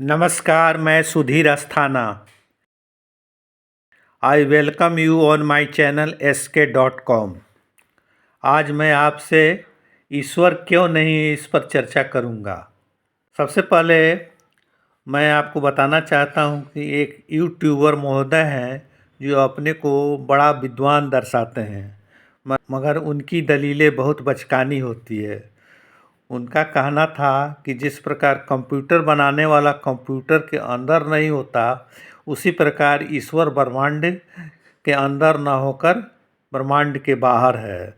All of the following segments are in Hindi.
नमस्कार, मैं Sudhir Asthana. I welcome you on my channel sk.com। आज मैं आपसे ईश्वर क्यों नहीं इस पर चर्चा करूँगा। सबसे पहले मैं आपको बताना चाहता हूँ कि एक यूट्यूबर महोदय हैं जो अपने को बड़ा विद्वान दर्शाते हैं, मगर उनकी दलीलें बहुत बचकानी होती है। उनका कहना था कि जिस प्रकार कंप्यूटर बनाने वाला कंप्यूटर के अंदर नहीं होता, उसी प्रकार ईश्वर ब्रह्मांड के अंदर न होकर ब्रह्मांड के बाहर है।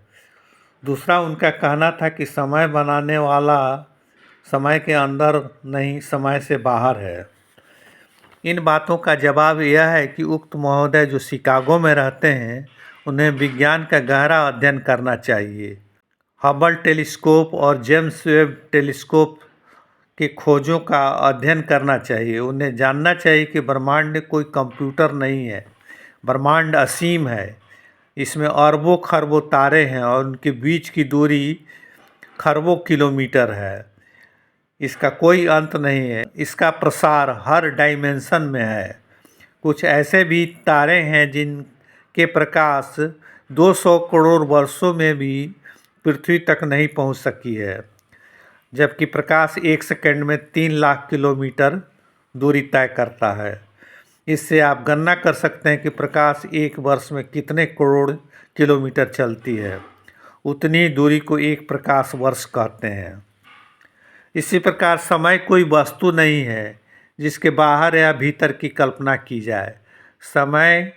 दूसरा उनका कहना था कि समय बनाने वाला समय के अंदर नहीं, समय से बाहर है। इन बातों का जवाब यह है कि उक्त महोदय जो शिकागो में रहते हैं, उन्हें विज्ञान का गहरा अध्ययन करना चाहिए। हबल टेलीस्कोप और जेम्स वेब टेलीस्कोप की खोजों का अध्ययन करना चाहिए। उन्हें जानना चाहिए कि ब्रह्मांड कोई कंप्यूटर नहीं है, ब्रह्मांड असीम है। इसमें अरबों खरबों तारे हैं और उनके बीच की दूरी खरबों किलोमीटर है। इसका कोई अंत नहीं है। इसका प्रसार हर डायमेंशन में है। कुछ ऐसे भी तारे हैं जिनके प्रकाश 200 करोड़ वर्षों में भी पृथ्वी तक नहीं पहुंच सकी है, जबकि प्रकाश 1 सेकंड में 3 लाख किलोमीटर दूरी तय करता है। इससे आप गणना कर सकते हैं कि प्रकाश एक वर्ष में कितने करोड़ किलोमीटर चलती है। उतनी दूरी को एक प्रकाश वर्ष कहते हैं। इसी प्रकार समय कोई वस्तु नहीं है जिसके बाहर या भीतर की कल्पना की जाए। समय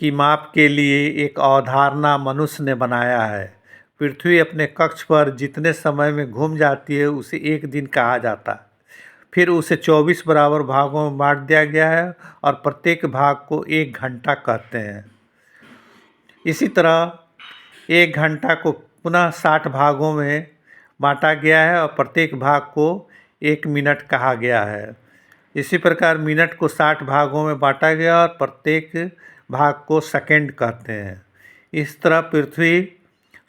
की माप के लिए एक अवधारणा मनुष्य ने बनाया है। पृथ्वी अपने कक्ष पर जितने समय में घूम जाती है उसे एक दिन कहा जाता है। फिर उसे 24 बराबर भागों में बांट दिया गया है और प्रत्येक भाग को 1 घंटा कहते हैं। इसी तरह 1 घंटा को पुनः 60 भागों में बांटा गया है और प्रत्येक भाग को 1 मिनट कहा गया है। इसी प्रकार मिनट को 60 भागों में बांटा गया और प्रत्येक भाग को सेकंड कहते हैं। इस तरह पृथ्वी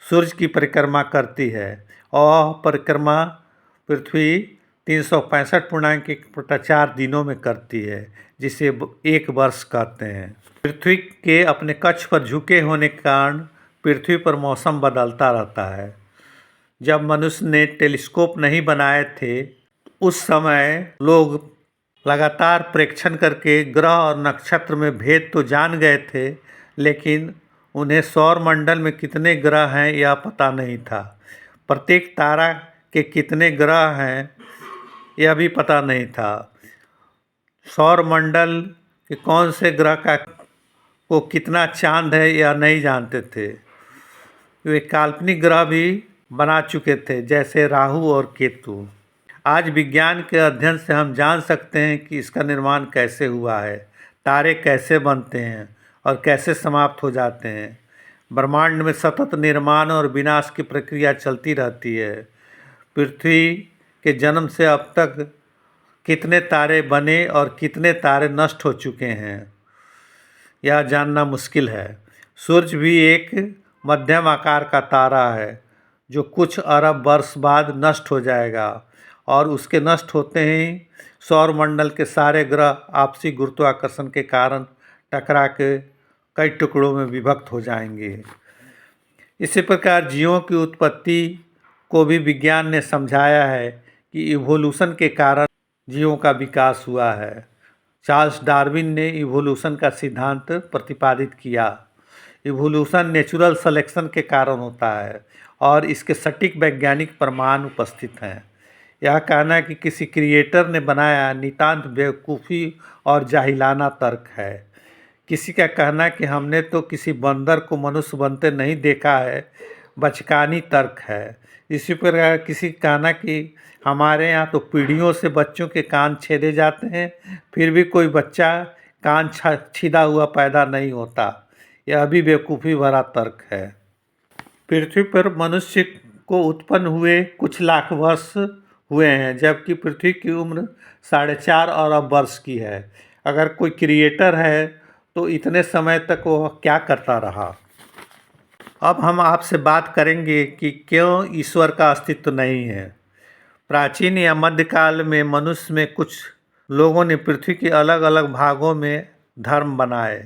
सूर्य की परिक्रमा करती है और परिक्रमा पृथ्वी 365.4 दिनों में करती है, जिसे 1 वर्ष कहते हैं। पृथ्वी के अपने कक्ष पर झुके होने के कारण पृथ्वी पर मौसम बदलता रहता है। जब मनुष्य ने टेलीस्कोप नहीं बनाए थे, उस समय लोग लगातार प्रेक्षण करके ग्रह और नक्षत्र में भेद तो जान गए थे, लेकिन उन्हें सौर मंडल में कितने ग्रह हैं यह पता नहीं था। प्रत्येक तारा के कितने ग्रह हैं यह भी पता नहीं था। सौर मंडल के कौन से ग्रह को कितना चांद है यह नहीं जानते थे। वे काल्पनिक ग्रह भी बना चुके थे, जैसे राहु और केतु। आज विज्ञान के अध्ययन से हम जान सकते हैं कि इसका निर्माण कैसे हुआ है, तारे कैसे बनते हैं और कैसे समाप्त हो जाते हैं। ब्रह्मांड में सतत निर्माण और विनाश की प्रक्रिया चलती रहती है। पृथ्वी के जन्म से अब तक कितने तारे बने और कितने तारे नष्ट हो चुके हैं, यह जानना मुश्किल है। सूर्य भी एक मध्यम आकार का तारा है जो कुछ अरब वर्ष बाद नष्ट हो जाएगा और उसके नष्ट होते ही सौरमंडल के सारे ग्रह आपसी गुरुत्वाकर्षण के कारण टकरा के कई टुकड़ों में विभक्त हो जाएंगे। इसी प्रकार जीवों की उत्पत्ति को भी विज्ञान ने समझाया है कि इवोल्यूशन के कारण जीवों का विकास हुआ है। चार्ल्स डार्विन ने इवोल्यूशन का सिद्धांत प्रतिपादित किया। इवोल्यूशन नेचुरल सिलेक्शन के कारण होता है और इसके सटीक वैज्ञानिक प्रमाण उपस्थित हैं। यह कहना कि किसी क्रिएटर ने बनाया नितांत बेवकूफ़ी और जाहिलाना तर्क है। किसी का कहना कि हमने तो किसी बंदर को मनुष्य बनते नहीं देखा है, बचकानी तर्क है। इसी प्रकार किसी का कहना कि हमारे यहाँ तो पीढ़ियों से बच्चों के कान छेदे जाते हैं, फिर भी कोई बच्चा कान छिदा हुआ पैदा नहीं होता, यह भी बेवकूफ़ी भरा तर्क है। पृथ्वी पर मनुष्य को उत्पन्न हुए कुछ लाख वर्ष हुए हैं, जबकि पृथ्वी की उम्र 4.5 अरब वर्ष की है। अगर कोई क्रिएटर है तो इतने समय तक वह क्या करता रहा। अब हम आपसे बात करेंगे कि क्यों ईश्वर का अस्तित्व नहीं है। प्राचीन या मध्यकाल में मनुष्य में कुछ लोगों ने पृथ्वी के अलग अलग भागों में धर्म बनाए।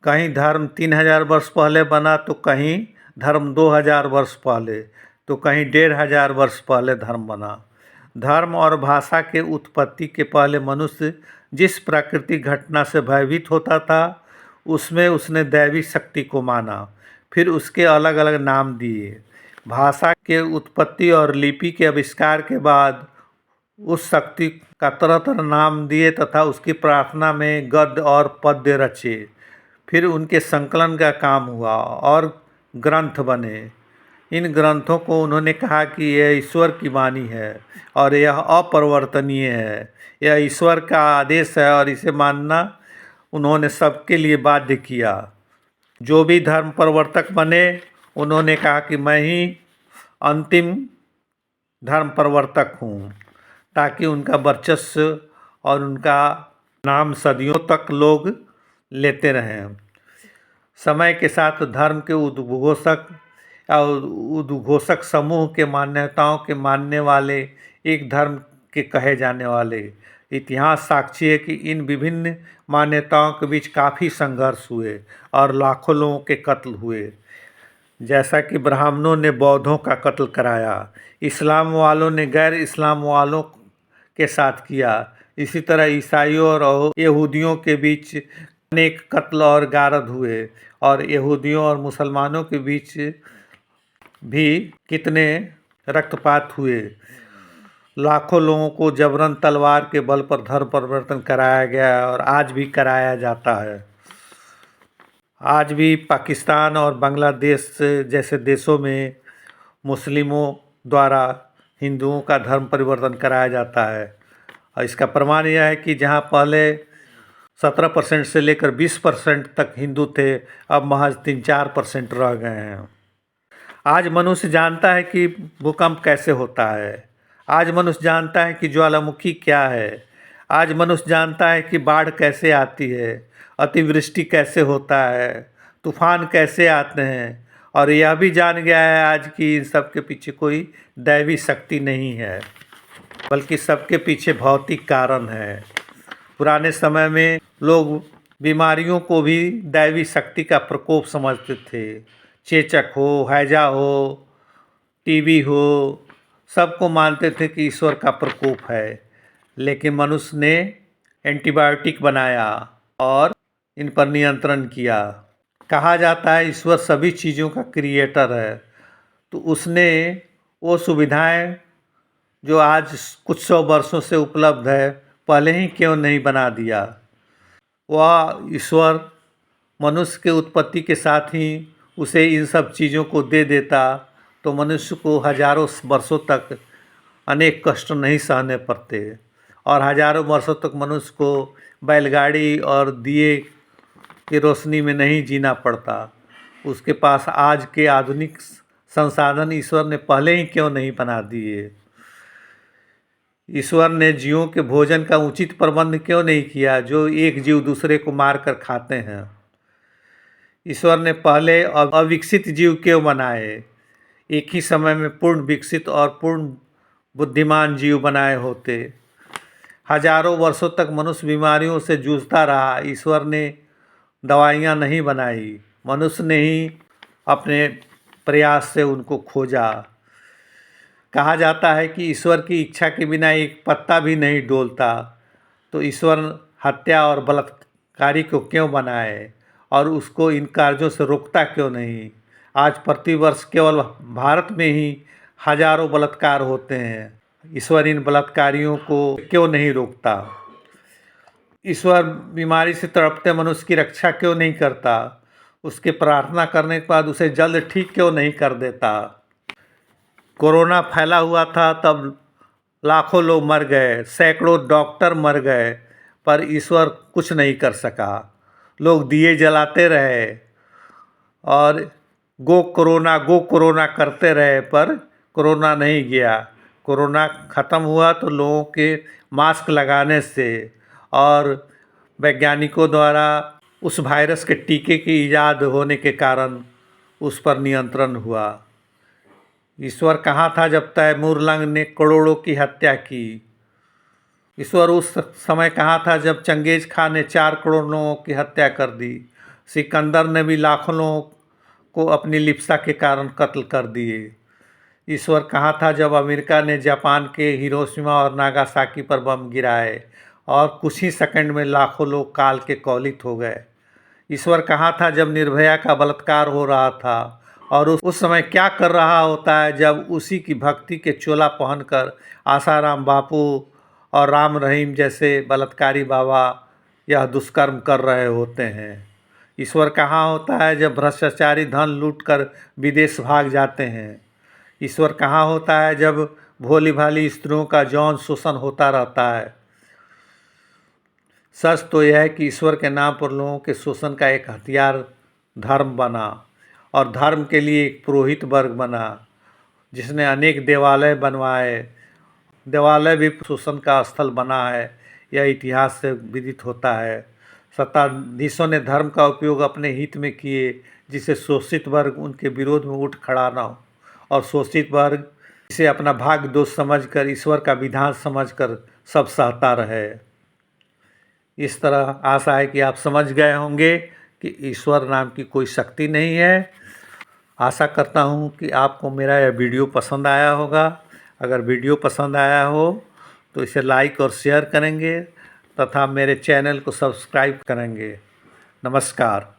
कहीं धर्म 3000 वर्ष पहले बना तो कहीं धर्म 2000 वर्ष पहले, तो कहीं 1500 वर्ष पहले धर्म बना। धर्म और भाषा के उत्पत्ति के पहले मनुष्य जिस प्राकृतिक घटना से भयभीत होता था उसमें उसने दैवी शक्ति को माना, फिर उसके अलग अलग नाम दिए। भाषा के उत्पत्ति और लिपि के आविष्कार के बाद उस शक्ति का तरह तरह नाम दिए तथा उसकी प्रार्थना में गद्य और पद्य रचे। फिर उनके संकलन का काम हुआ और ग्रंथ बने। इन ग्रंथों को उन्होंने कहा कि यह ईश्वर की वाणी है और यह अपरिवर्तनीय है, यह ईश्वर का आदेश है और इसे मानना उन्होंने सबके लिए बाध्य किया। जो भी धर्म प्रवर्तक बने उन्होंने कहा कि मैं ही अंतिम धर्म प्रवर्तक हूँ, ताकि उनका वर्चस्व और उनका नाम सदियों तक लोग लेते रहें। समय के साथ धर्म के उद्घोषक समूह के मान्यताओं के मानने वाले, एक धर्म के कहे जाने वाले। इतिहास साक्षी है कि इन विभिन्न मान्यताओं के बीच काफ़ी संघर्ष हुए और लाखों लोगों के कत्ल हुए। जैसा कि ब्राह्मणों ने बौद्धों का कत्ल कराया, इस्लाम वालों ने गैर इस्लाम वालों के साथ किया, इसी तरह ईसाइयों और यहूदियों के बीच अनेक कत्ल और गारद हुए और यहूदियों और मुसलमानों के बीच भी कितने रक्तपात हुए। लाखों लोगों को जबरन तलवार के बल पर धर्म परिवर्तन कराया गया और आज भी कराया जाता है। आज भी पाकिस्तान और बांग्लादेश जैसे देशों में मुस्लिमों द्वारा हिंदुओं का धर्म परिवर्तन कराया जाता है। और इसका प्रमाण यह है कि जहां पहले 17% से लेकर 20% तक हिंदू थे, अब महज 3-4% रह गए हैं। आज मनुष्य जानता है कि भूकंप कैसे होता है। आज मनुष्य जानता है कि ज्वालामुखी क्या है। आज मनुष्य जानता है कि बाढ़ कैसे आती है, अतिवृष्टि कैसे होता है, तूफान कैसे आते हैं। और यह भी जान गया है आज कि इन सब के पीछे कोई दैवी शक्ति नहीं है, बल्कि सबके पीछे भौतिक कारण है। पुराने समय में लोग बीमारियों को भी दैवी शक्ति का प्रकोप समझते थे। चेचक हो, हैजा हो, टीबी हो, सबको मानते थे कि ईश्वर का प्रकोप है। लेकिन मनुष्य ने एंटीबायोटिक बनाया और इन पर नियंत्रण किया। कहा जाता है ईश्वर सभी चीज़ों का क्रिएटर है, तो उसने वो सुविधाएं जो आज कुछ 100 वर्षों से उपलब्ध है पहले ही क्यों नहीं बना दिया। वह ईश्वर मनुष्य के उत्पत्ति के साथ ही उसे इन सब चीज़ों को दे देता तो मनुष्य को हजारों वर्षों तक अनेक कष्ट नहीं सहने पड़ते और हजारों वर्षों तक मनुष्य को बैलगाड़ी और दिए की रोशनी में नहीं जीना पड़ता। उसके पास आज के आधुनिक संसाधन ईश्वर ने पहले ही क्यों नहीं बना दिए। ईश्वर ने जीवों के भोजन का उचित प्रबंध क्यों नहीं किया जो एक जीव दूसरे को मार कर खाते हैं। ईश्वर ने पहले अविकसित जीव क्यों बनाए, एक ही समय में पूर्ण विकसित और पूर्ण बुद्धिमान जीव बनाए होते। हजारों वर्षों तक मनुष्य बीमारियों से जूझता रहा, ईश्वर ने दवाइयाँ नहीं बनाई, मनुष्य ने ही अपने प्रयास से उनको खोजा। कहा जाता है कि ईश्वर की इच्छा के बिना एक पत्ता भी नहीं डोलता, तो ईश्वर हत्या और बलात्कारी को क्यों बनाए और उसको इन कार्यों से रोकता क्यों नहीं। आज प्रतिवर्ष केवल भारत में ही हजारों बलात्कार होते हैं, ईश्वर इन बलात्कारियों को क्यों नहीं रोकता। ईश्वर बीमारी से तड़पते मनुष्य की रक्षा क्यों नहीं करता, उसके प्रार्थना करने के बाद उसे जल्द ठीक क्यों नहीं कर देता। कोरोना फैला हुआ था तब लाखों लोग मर गए, सैकड़ों डॉक्टर मर गए, पर ईश्वर कुछ नहीं कर सका। लोग दिए जलाते रहे और गो कोरोना करते रहे, पर कोरोना नहीं गया। कोरोना ख़त्म हुआ तो लोगों के मास्क लगाने से और वैज्ञानिकों द्वारा उस वायरस के टीके की ईजाद होने के कारण उस पर नियंत्रण हुआ। ईश्वर कहाँ था जब तैमूर लंग ने करोड़ों की हत्या की। ईश्वर उस समय कहाँ था जब चंगेज खान ने 4 करोड़ लोगों की हत्या कर दी। सिकंदर ने भी लाखों लोगों को अपनी लिप्सा के कारण कत्ल कर दिए। ईश्वर कहाँ था जब अमेरिका ने जापान के हिरोशिमा और नागासाकी पर बम गिराए और कुछ ही सेकंड में लाखों लोग काल के कवलित हो गए। ईश्वर कहाँ था जब निर्भया का बलात्कार हो रहा था और उस समय क्या कर रहा होता है जब उसी की भक्ति के चोला पहनकर आसाराम बापू और राम रहीम जैसे बलात्कारी बाबा यह दुष्कर्म कर रहे होते हैं। ईश्वर कहाँ होता है जब भ्रष्टाचारी धन लूटकर विदेश भाग जाते हैं। ईश्वर कहाँ होता है जब भोली भाली स्त्रियों का यौन शोषण होता रहता है। सच तो यह है कि ईश्वर के नाम पर लोगों के शोषण का एक हथियार धर्म बना और धर्म के लिए एक पुरोहित वर्ग बना जिसने अनेक देवालय बनवाए। देवालय भी शोषण का स्थल बना है, यह इतिहास से विदित होता है। सत्ताधीशों ने धर्म का उपयोग अपने हित में किए जिससे शोषित वर्ग उनके विरोध में उठ खड़ा न हो और शोषित वर्ग इसे अपना भाग्य दोष समझकर ईश्वर का विधान समझकर सब सहता रहे। इस तरह आशा है कि आप समझ गए होंगे कि ईश्वर नाम की कोई शक्ति नहीं है। आशा करता हूँ कि आपको मेरा यह वीडियो पसंद आया होगा। अगर वीडियो पसंद आया हो तो इसे लाइक और शेयर करेंगे तथा मेरे चैनल को सब्सक्राइब करेंगे। नमस्कार।